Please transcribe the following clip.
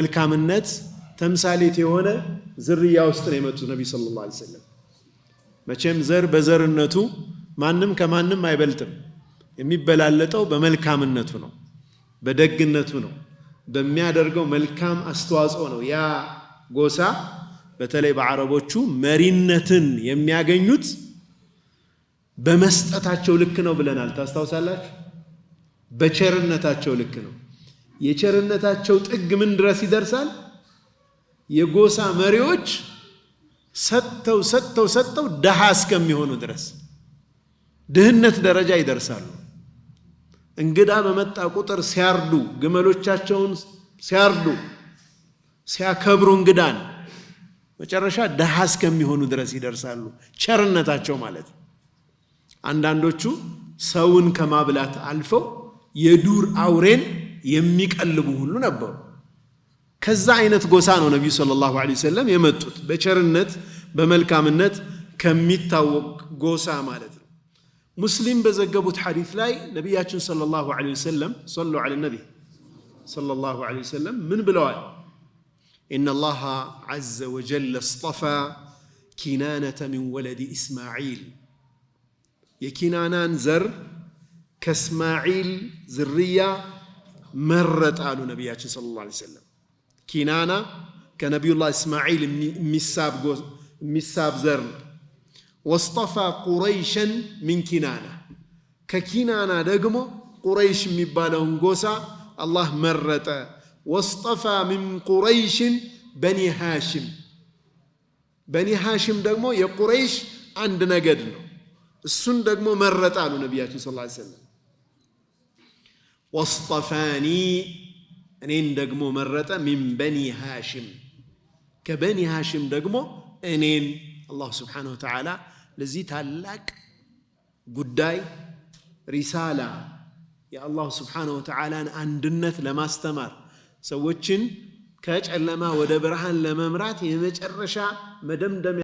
መልካምነት ተምሳሌት የሆነ ዝርያ ውስጥ ነው የመጡት ነብዩ ሰለላሁ ዐለይሂ ወሰለም። መቼም ዘር በዘርነቱ ማንም ከማንም አይበልጥም። የሚበላለጠው በመልካምነቱ ነው፣ በደግነቱ ነው፣ በሚያደርገው መልካም አስተዋጽኦ ነው። ያ ጎሳ በተለይ በአረቦቹ መሪነትን የሚያገኙት በመስጠታቸው ልክ ነው ብለናል። ታስታውሳላችሁ? በቸርነታቸው ልክ ነው። የቸርነታቸው ጥግ ምን ድረስ ይደርሳል? የጎሳ መሪዎች ሰጥተው ደሃ እስከሚሆኑ ድረስ ድህነት ደረጃ ይደርሳሉ። እንግዳ በመጣ ቁጥር ሲያርዱ፣ ግመሎቻቸውን ሲያርዱ፣ ሲያከብሩ እንግዳን መጨረሻ ደሃ እስከሚሆኑ ድረስ ይደርሳሉ። ቸርነታቸው ማለት ነው። አንዳንዶቹ ሰውን ከማብላት አልፈው የዱር አውሬን የሚቀልቡ ሁሉ ነበሩ። ከዛ አይነት ጎሳ ነው ነብዩ ሰለላሁ ዐለይሂ ወሰለም የመጡት፣ በቸርነት በመልካምነት ከሚታወቅ ጎሳ ማለት ነው። ሙስሊም በዘገቡት ሐዲስ ላይ ነብያችን ሰለላሁ ዐለይሂ ወሰለም ሰለሉ ዐለ ነብይ ሰለላሁ ዐለይሂ ወሰለም ምን ብለዋል? ኢነላሃ ዐዘ ወጀለ እስጠፋ ኪናነተ ሚን ወለዲ ኢስማዒል፣ የኪናናን ዘር ከእስማዒል ዝርያ መረጠ አሉ ነቢያችን ሰለላሁ ዐለይሂ ወሰለም። ኪናና ከነቢዩላህ እስማዒል የሚሳብ ዘር ነው። ወስጠፋ ቁረይሸን ሚን ኪናና፣ ከኪናና ደግሞ ቁረይሽ የሚባለውን ጎሳ አላህ መረጠ። ወስጠፋ ሚን ቁረይሽን በኒ ሃሽም፣ በኒ ሃሽም ደግሞ የቁረይሽ አንድ ነገድ ነው። እሱን ደግሞ መረጠ አሉ ነቢያችን ሰለላሁ ዐለይሂ ወሰለም። ወስጠፋኒ፣ እኔን ደግሞ መረጠ። ሚን በኒ ሃሽም፣ ከበኒ ሃሽም ደግሞ እኔን አላህ ስብሓነሁ ወተዓላ ለዚህ ታላቅ ጉዳይ ሪሳላ የአላህ ስብሓነሁ ወተዓላን አንድነት ለማስተማር ሰዎችን ከጨለማ ወደ ብርሃን ለመምራት የመጨረሻ መደምደም